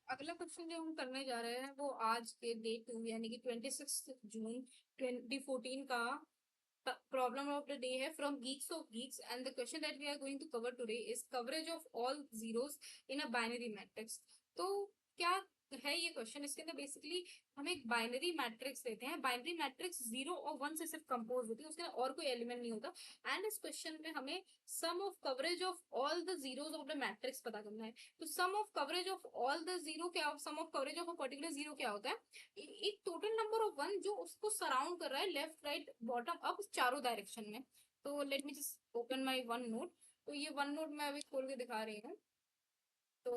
अगला क्वेश्चन जो हम करने जा रहे हैं वो आज के डे 2 यानी कि 26 जून 2014 का प्रॉब्लम ऑफ द डे है from Geeks of Geeks and the question that we are going to cover today is coverage of all zeros in a binary matrix. तो क्या है ये क्वेश्चन? इसके अंदर बेसिकली हम एक बाइनरी मैट्रिक्स लेते हैं। बाइनरी मैट्रिक्स 0 और 1 से सिर्फ कंपोज होती है, उसके अंदर और कोई एलिमेंट नहीं होता। एंड इस क्वेश्चन में हमें sum of coverage of all the zeros of the matrix पता करना है। तो sum of coverage of all the zero क्या, sum of coverage of a particular zero क्या होता है? एक टोटल नंबर ऑफ वन जो उसको सराउंड कर रहा है लेफ्ट राइट बॉटम अप चारों डायरेक्शन में। तो late me just open my one note. तो ये वन नोट मैं अभी खोल के दिखा रही हूँ। तो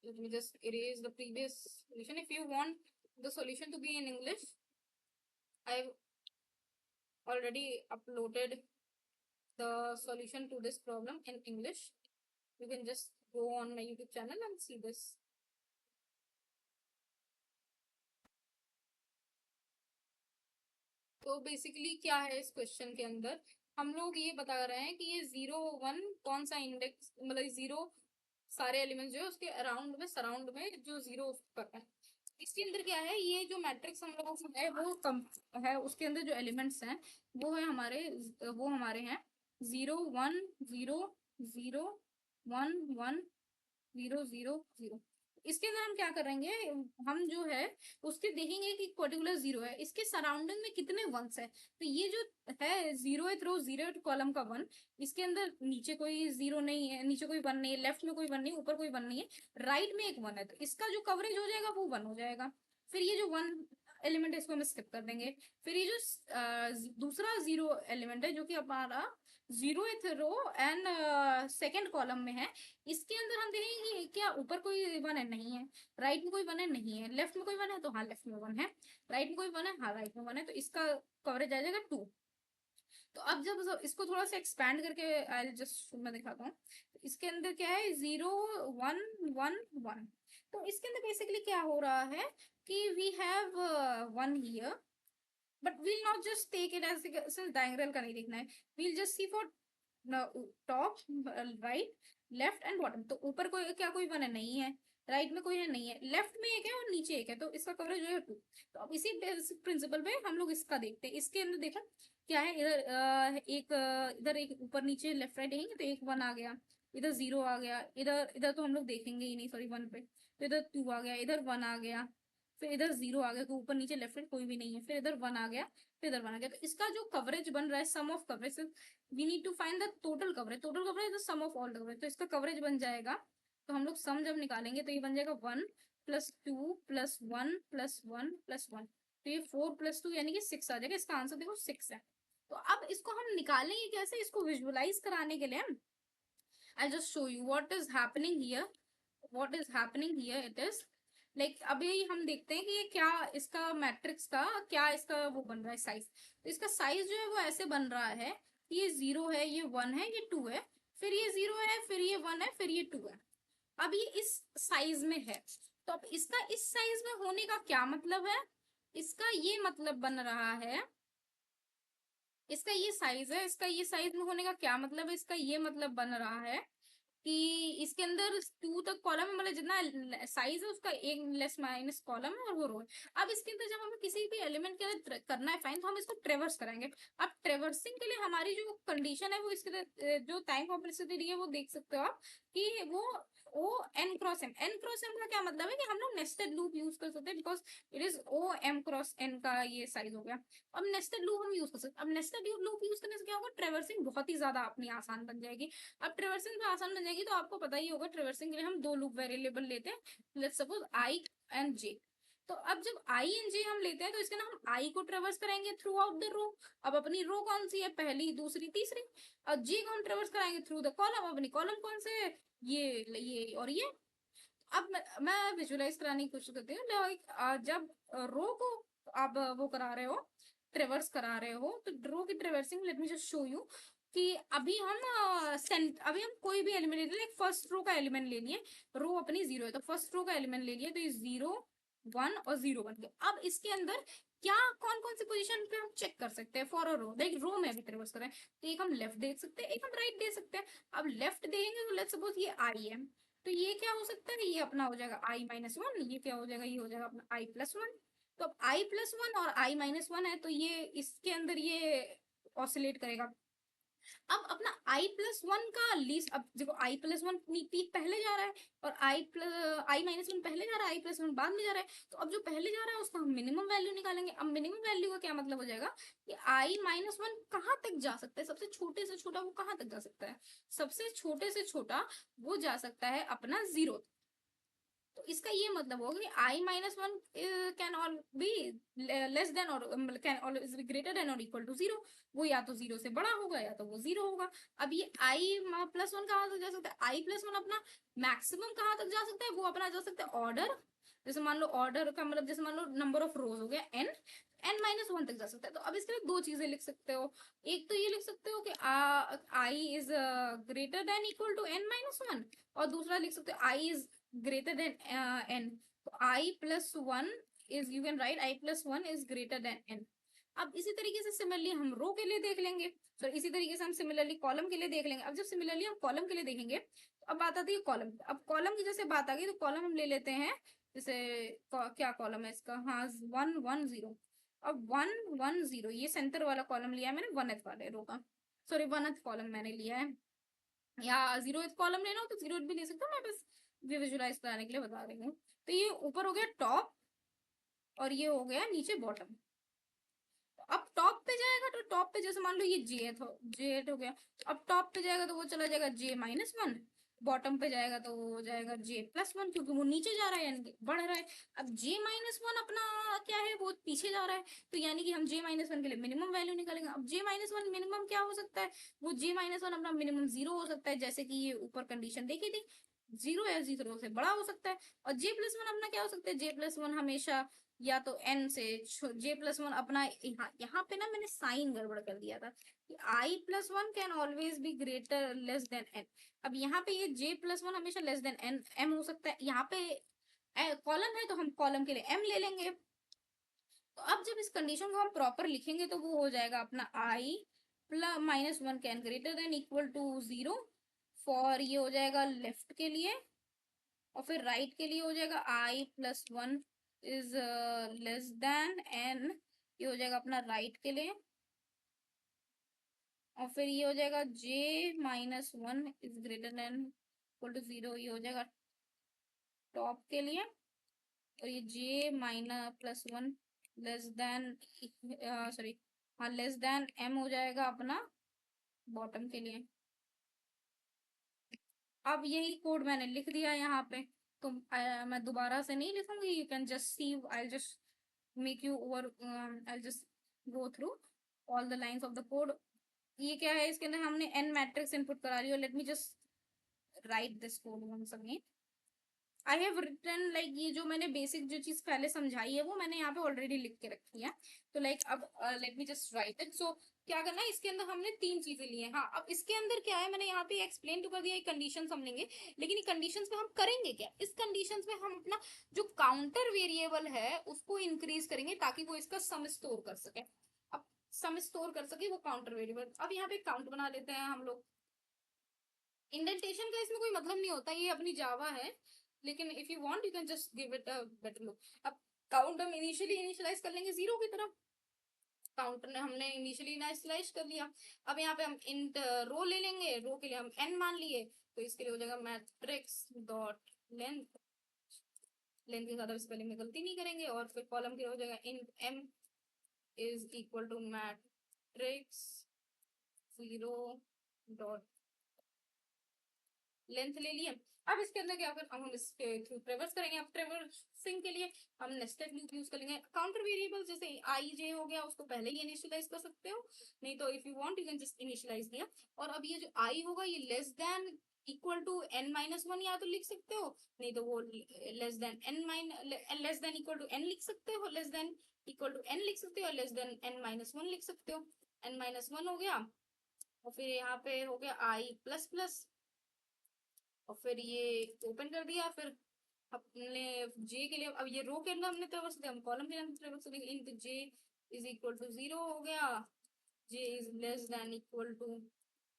let me just erase the previous solution. If you want the solution to be in English, I've already uploaded the solution to this problem in English. You can just go on my YouTube channel and see this. तो basically क्या है इस question के अंदर, हम लोग ये बता रहे हैं कि ये 0 1 कौन सा इंडेक्स, मतलब जीरो सारे एलिमेंट्स जो है उसके अराउंड में सराउंड में जो जीरो कर है। इसके अंदर क्या है, ये जो मैट्रिक्स हम लोगों को है वो कम है, उसके अंदर जो एलिमेंट्स हैं वो हमारे हैं 0 1 0 0 1 1 0 0 0। इसके अंदर हम क्या करेंगे, हम जो है उसके देखेंगे कि पर्टिकुलर जीरो है, इसके सराउंडिंग में कितने वंस है। तो ये जो है जीरोथ रो जीरोथ कॉलम का वन, इसके अंदर नीचे कोई जीरो नहीं है, नीचे कोई वन नहीं है, लेफ्ट में कोई वन नहीं है, ऊपर कोई वन नहीं है, राइट में एक वन है, तो इसका जो कवरेज हो जाएगा वो वन हो जाएगा। फिर ये जो वन एलिमेंट है इसको हम स्किप कर देंगे। फिर ये जो दूसरा जीरो एलिमेंट है जो कि हमारा zeroth row and second column में है, इसके अंदर हम देखेंगे कि क्या ऊपर कोई वन है, नहीं है, राइट में कोई वन है, नहीं है, लेफ्ट में कोई वन है, तो हाँ लेफ्ट में वन है, राइट में कोई वन है, हाँ राइट में वन है, तो इसका कवरेज आ जाएगा 2। तो अब जब इसको थोड़ा सा एक्सपैंड करके आई जस्ट मैं दिखाता हूँ। तो इसके अंदर क्या है 0 1 1 1। तो इसके अंदर बेसिकली क्या हो रहा है कि we have one here, but we'll not just take it as diagram का नहीं देखना है, we'll just see for top right left and bottom. तो ऊपर कोई क्या कोई वन है, नहीं है, राइट में कोई है, नहीं है, लेफ्ट में एक है और नीचे एक है, तो इसका कवरेज जो है 2। तो अब इसी प्रिंसिपल पे हम लोग इसका देखते हैं। इसके अंदर देखो क्या है, इधर इधर एक ऊपर नीचे लेफ्ट राइट देखेंगे तो एक वन आ गया, इधर जीरो आ गया, इधर इधर तो हम लोग देखेंगे ही नहीं, सॉरी वन पे, तो इधर 2 आ गया, इधर वन आ गया, फिर इधर जीरो आ गया, तो ऊपर नीचे लेफ्ट राइट कोई भी नहीं है, फिर इधर वन आ गया, फिर इधर वन आ गया। तो इसका जो कवरेज बन रहा है sum of coverage, we need to find the total coverage, total coverage the sum of all the coverage. तो इसका कवरेज बन जाएगा, तो हम लोग सम जब निकालेंगे तो ये बन जाएगा 1 + 2 + 1 + 1 + 1। तो ये 4 + 2 यानी कि 6 आ जाएगा, इसका आंसर देखो 6 है। तो अब इसको हम निकालेंगे कैसे, इसको विजुअलाइज कराने के लिए I just show you what is happening here. What is happening here it is like अभी हम देखते हैं कि ये क्या, इसका मैट्रिक्स का क्या इसका वो बन रहा है साइज। तो इसका साइज जो है वो ऐसे बन रहा है कि ये 0 है, ये 1 है, ये 2 है, फिर ये 0 है, फिर ये 1 है, फिर ये 2 है। अब ये इस साइज में है, तो अब इसका इस साइज में होने का क्या मतलब है, इसका ये मतलब बन रहा है, इसका ये साइज है, इसका ये साइज में होने का क्या मतलब है, इसका ये मतलब बन रहा है कि इसके अंदर 2 तक कॉलम है, मतलब जितना साइज है उसका एक लेस माइनस कॉलम है और वो रो है। अब इसके अंदर जब हमें किसी भी एलिमेंट के अंदर करना है फाइन, तो हम इसको ट्रेवर्स कराएंगे। अब ट्रेवर्सिंग के लिए हमारी जो कंडीशन है वो इसके जो टाइम कॉम्प्लेक्सिटी दी है वो देख सकते हो आप कि वो O N cross M. N cross M का क्या मतलब है कि हम लोग नेस्टेड लूप यूज कर सकते हैं, because it is O M cross N का ये साइज हो गया। अब नेस्टेड लूप हम यूज कर सकते हैं। अब नेस्टेड लूप यूज करने से क्या होगा, ट्रेवर्सिंग बहुत ही ज्यादा अपनी आसान बन जाएगी। अब ट्रेवर्सिंग में आसान बन जाएगी तो आपको पता ही होगा, ट्रेवर्सिंग के लिए हम दो लूप वेरिएबल लेते हैं, लेट्स सपोज आई एंड जे। तो अब जब आई एंड जे हम लेते हैं तो इसके ना हम आई को ट्रेवर्स करेंगे थ्रू आउट द रो। अब अपनी रो कौन सी है, पहली दूसरी तीसरी। और जे को हम ट्रेवर्स कराएंगे थ्रू द कॉलम, अपनी कॉलम कौन से है, ये और ये। अब मैं विजुअलाइज कराने की कोशिश करती हूँ। लाइक जब रो को आप वो करा रहे हो, ट्रेवर्स करा रहे हो, तो रो की traversing late me just show you कि अभी हम कोई भी एलिमेंट ले रहे हैं, फर्स्ट रो का एलिमेंट ले लिए, रो अपनी 0 है तो फर्स्ट रो का एलिमेंट ले लिया, तो ये 0 1 और 0 बन गया। अब इसके अंदर क्या कौन कौन सी पोजीशन पे हम चेक कर सकते हैं फॉर अ रो, लाइक रो में अभी तेरे पास करें तो एक हम लेफ्ट देख सकते हैं, एक हम राइट दे सकते हैं। अब लेफ्ट देखेंगे तो लेट्स सपोज ये आई है, तो ये क्या हो सकता है, ये अपना हो जाएगा आई माइनस वन, ये क्या हो जाएगा, ये हो जाएगा अपना आई प्लस वन। तो अब आई प्लस वन और आई माइनस वन है, तो ये इसके अंदर ये ऑसिलेट करेगा। अब अपना आई प्लस वन का लीस्ट, अब देखो आई प्लस वन पीक पहले जा रहा है और आई माइनस वन पहले जा रहा है, आई प्लस वन बाद में जा रहा है। तो अब जो पहले जा रहा है उसका हम मिनिमम वैल्यू निकालेंगे। अब मिनिमम वैल्यू का क्या मतलब हो जाएगा कि आई माइनस वन कहाँ तक जा सकता है, सबसे छोटे से छोटा वो कहाँ तक जा सकता है, सबसे छोटे से छोटा वो जा सकता है अपना जीरो। तो इसका ये मतलब होगा कि I minus one can all be less than और can always be greater than और इक्वल टू जीरो। वो या तो जीरो से बड़ा होगा या तो वो जीरो होगा। अब ये आई प्लस वन कहाँ तक जा सकता है, आई प्लस वन अपना मैक्सिमम कहाँ तक जा सकता है, वो अपना जा सकता है ऑर्डर, जैसे मान लो ऑर्डर का मतलब जैसे मान लो नंबर ऑफ रोज हो गया एन, एन माइनस वन तक जा सकता है। तो अब इसके लिए दो चीजें लिख सकते हो, एक तो ये लिख सकते हो कि I is greater than equal to N minus one, और दूसरा लिख सकते हो I is greater than n। तो I plus one is, you can write I plus one is greater than n। अब इसी तरीके से सिमिलरली हम रो के लिए देख लेंगे, तो इसी तरीके से हम सिमिलरली कॉलम के लिए देख लेंगे। अब जब सिमिलरली हम कॉलम के लिए देखेंगे तो अब बात आती है कॉलम। अब कॉलम की जैसे बात आ गई तो कॉलम हम ले लेते हैं, जैसे क्या कॉलम है इसका, हाँ वन वन जीरो। अब वन वन जीरो ये सेंटर वाला कॉलम लिया है मैंने, वन वाले रो का, सॉरी वन कॉलम मैंने लिया है, या जीरो कॉलम लेना हो तो जीरो भी ले सकते हो, मैं बस विजुलाइज कराने के लिए बता रही हूँ। तो ये ऊपर हो गया टॉप और ये हो गया नीचे बॉटम। तो अब टॉप पे जाएगा तो टॉप पे जैसे मान लो ये जे एट हो गया, अब टॉप पे जाएगा तो वो चला जाएगा जे माइनस वन, बॉटम पे जाएगा तो वो हो जाएगा जे प्लस वन, क्योंकि वो नीचे जा रहा है यानी कि बढ़ रहा है। अब जे माइनस वन अपना क्या है, वो पीछे जा रहा है, तो यानी कि हम जे माइनस वन के लिए मिनिमम वैल्यू निकालेंगे। अब जे माइनस वन मिनिमम क्या हो सकता है, वो जे माइनस वन अपना मिनिमम जीरो हो सकता है, जैसे कि ये ऊपर कंडीशन देखी थी, जीरो या जीरो से बड़ा हो सकता है। और जे प्लस वन अपना क्या हो सकता है, जे प्लस वन हमेशा या तो एन से, जे प्लस वन अपना यहाँ पे ना मैंने साइन गड़बड़ कर दिया था कि I plus one can always be greater less than N. अब यहाँ पे ये जे प्लस वन हमेशा लेस देन एन एम हो सकता है, यहाँ पे कॉलम है तो हम कॉलम के लिए एम ले लेंगे। तो अब जब इस कंडीशन को हम प्रॉपर लिखेंगे तो वो हो जाएगा अपना I plus minus one can greater than equal to zero, for ये हो जाएगा लेफ्ट के लिए, और फिर राइट के लिए हो जाएगा I plus one is less than N, ये हो जाएगा अपना राइट के लिए, और फिर ये हो जाएगा J minus one is greater than equal to zero, ये हो जाएगा टॉप के लिए, और ये J minus plus one less than, sorry हाँ लेस देन एम हो जाएगा अपना बॉटम के लिए। अब यही कोड मैंने लिख दिया यहाँ पे, तो मैं दोबारा से नहीं लिखूंगी, you can just see, I just make you over I'll just go through all the lines of the code। ये क्या है, इसके अंदर हमने n मैट्रिक्स इनपुट करा लिया। Let me just write this code once again. I have written like, ये जो मैंने बेसिक जो चीज पहले समझाई है वो मैंने यहाँ पे ऑलरेडी लिख के रखी है। तो लाइक अब let me just write it. So क्या करना है, इसके अंदर हमने तीन चीजें ली हैं। हाँ अब इसके अंदर क्या है, मैंने यहाँ पे एक्सप्लेन तो कर दिया, कंडीशन हम लेंगे, लेकिन ये कंडीशंस में हम करेंगे क्या, इस कंडीशंस में हम अपना जो काउंटर वेरिएबल है उसको इंक्रीज करेंगे ताकि वो इसका सम स्टोर कर सके। अब सम स्टोर कर सके वो काउंटर वेरिएबल। अब यहाँ पे काउंट बना लेते हैं हम लोग। इंडेंटेशन का इसमें कोई मतलब नहीं होता, ये अपनी जावा है, लेकिन if you want you can just give it a better look. अब काउंट हम इनिशियली इनिशियलाइज कर लेंगे जीरो की तरफ, काउंटर ने हमने इनिशियली इनिशियलाइज कर लिया। अब यहाँ पे हम इंट रो ले लेंगे, रो के लिए हम एन मान लिए, तो इसके लिए हो जाएगा मैट्रिक्स डॉट लेंथ, लेंथ के साथ स्पेलिंग में गलती नहीं करेंगे, और फिर कॉलम के लिए हो जाएगा int M is equal to matrix zero dot length ले लिए। अब इसके अंदर क्या कर, हम इसके थ्रू ट्रेवर्स करेंगे। अब ट्रेवर्सिंग के लिए हम नेस्टेड लूप यूज करेंगे। काउंटर वेरिएबल जैसे आई जे हो गया उसको पहले ही इनिशियलाइज कर सकते हो, नहीं तो if you want you can just initialize दिया। और अब ये जो आई होगा ये less than equal to N minus one या तो लिख सकते हो, नहीं तो वो less than less than equal to N लिख सकते हो, less than equal to N लिख सकते हो, less than N minus one लिख सकते हो। एन माइनस वन हो गया, और फिर यहाँ पे हो गया आई प्लस प्लस, और फिर ये ओपन कर दिया, फिर अपने जे के लिए, अब ये रो के अंदर हमने ट्रेवर्स दिया, हम कॉलम के अंदर ट्रेवर्स देंगे। Into J is equal to 0 हो गया, J is less than equal to,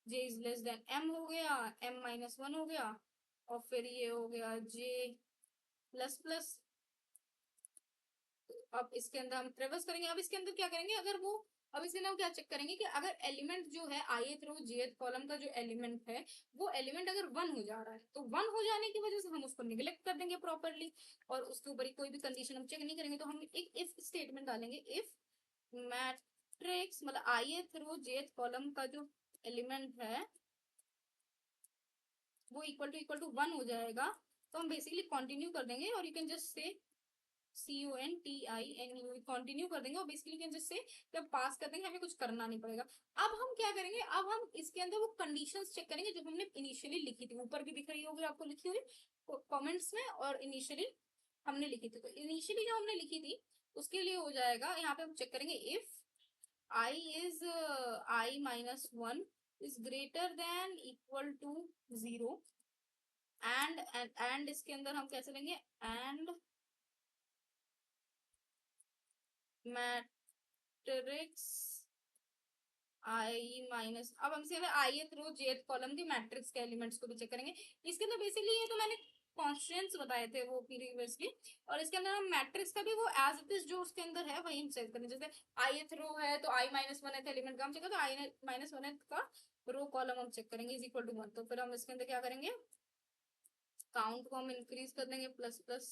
J is less than M हो गया, एम माइनस 1 हो गया, और फिर ये हो गया जे प्लस प्लस। अब इसके अंदर हम ट्रेवर्स करेंगे। अब इसके अंदर क्या करेंगे, अगर वो, अब इसके अंदर हम क्या चेक करेंगे कि अगर एलिमेंट जो है ith रो jth कॉलम का जो एलिमेंट है, वो एलिमेंट अगर 1 हो जा रहा है, तो 1 हो जाने की वजह से हम उसको निगलेक्ट कर देंगे प्रॉपरली, और उसके ऊपर कोई भी कंडीशन हम चेक नहीं करेंगे। तो हम एक इफ स्टेटमेंट डालेंगे, इफ मैट्रिक्स मतलब ith रो jth कॉलम का जो एलिमेंट है वो इक्वल टू 1 हो जाएगा, तो हम बेसिकली कंटिन्यू कर देंगे, और you can just say CONTINU continue कर देंगे, और बेसिकली कैन जस्ट से जब पास कर देंगे, हमें कुछ करना नहीं पड़ेगा। अब हम क्या करेंगे, अब हम इसके अंदर वो कंडीशंस चेक करेंगे जो हमने इनिशियली लिखी थी, ऊपर भी दिख रही होगी आपको लिखी हुई कमेंट्स में, और इनिशियली हमने लिखी थी। तो इनिशियली जो हमने लिखी थी उसके लिए हो जाएगा, यहाँ पे हम चेक करेंगे if I is I minus 1 is greater than equal to 0, and इसके अंदर हम कैसे लेंगे, एंड मैट्रिक्स आई माइनस, अब हम सिर्फ ith रो jth कॉलम के मैट्रिक्स के एलिमेंट्स को भी चेक करेंगे। इसके अंदर बेसिकली ये तो मैंने कॉन्स्टेंट्स बताए थे वो प्रीवियसली, और इसके अंदर हम मैट्रिक्स का भी वो एज इट इज जो उसके अंदर है वही हम चेक करेंगे। जैसे ith रो है तो i माइनस 1th एलिमेंट का हम चेक करें, तो i माइनस 1th का रो कॉलम हम चेक करेंगे इज इक्वल टू 1। तो फिर हम इसके अंदर क्या करेंगे, काउंट को हम इंक्रीज कर देंगे plus plus,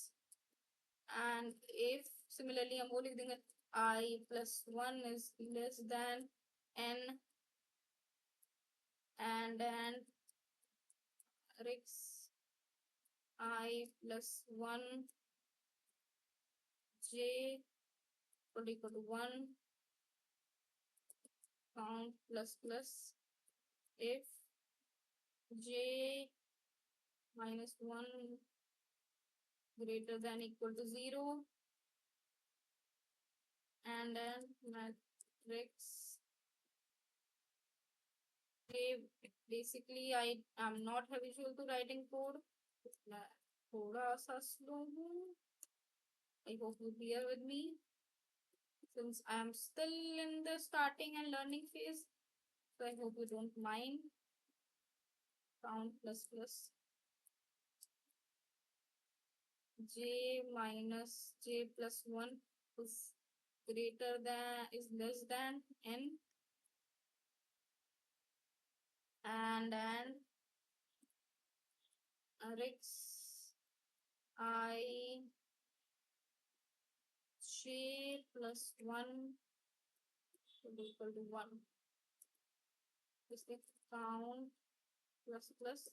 and if similarly हम वो लिख देंगे i plus 1 is less then n, and matrix I plus 1 j equal to 1, count plus plus, if j minus 1 greater than equal to 0, and then matrix j, basically I am not habitual to writing code, थोड़ा सा slow हूँ, I hope you bear with me since I am still in the starting and learning phase, so I hope you don't mind. Count plus plus j minus j plus 1 is greater than, is less than n, and rx I j plus 1 should equal to 1. Is the count plus plus.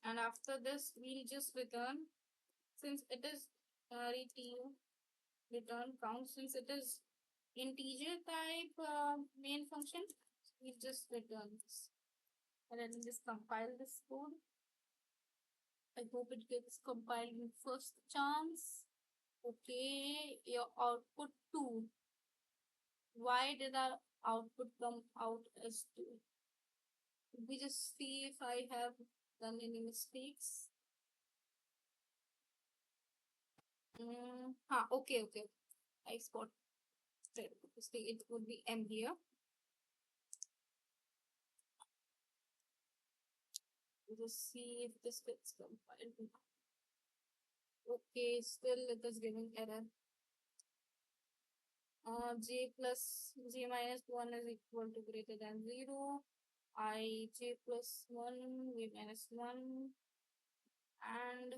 And after this we'll just return, since it is return count, since it is integer type main function, we just return this. And then just compile this code. I hope it gets compiled in first chance. Okay, your output 2. Why did our output come out as 2? We just see if I have done any mistakes. Okay. I spot it would be M here. Just see if this gets compiled. Okay, still it is giving error. J plus j minus 1 is equal to greater than 0. I j plus 1 j minus 1, and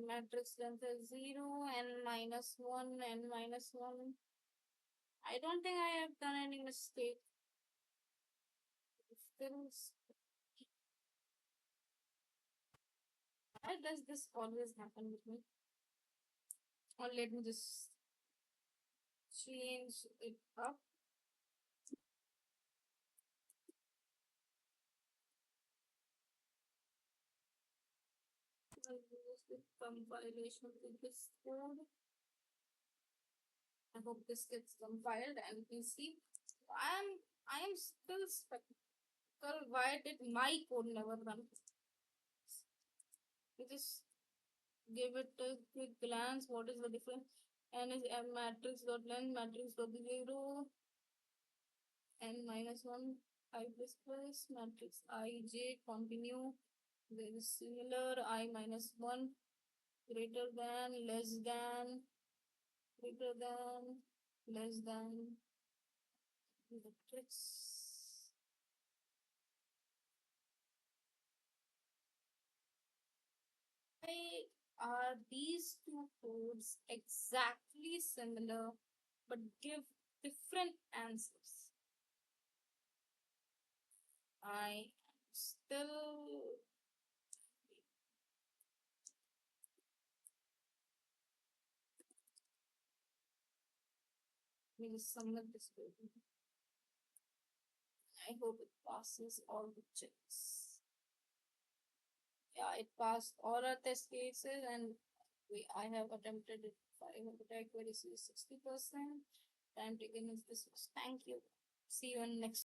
matrix length is 0, n minus 1, n minus 1. I don't think I have done any mistake. Still, why does this always happen with me? Or let me just change it up. I'll use the compilation to this code. I hope this gets compiled and you see I am still stuck. why did my code never run? You just give it a quick glance. What is the difference? N is M matrix dot length matrix dot 0 n minus 1 I plus plus matrix ij continue. There is similar I minus 1 greater than less than greater than less than matrix. Why are these two codes exactly similar but give different answers? I am still will submit this code. I hope it passes all the checks. Yeah, it passed all our test cases, and I have attempted it. 500 accuracy is 60%. Time taken is this. Thank you. See you in next.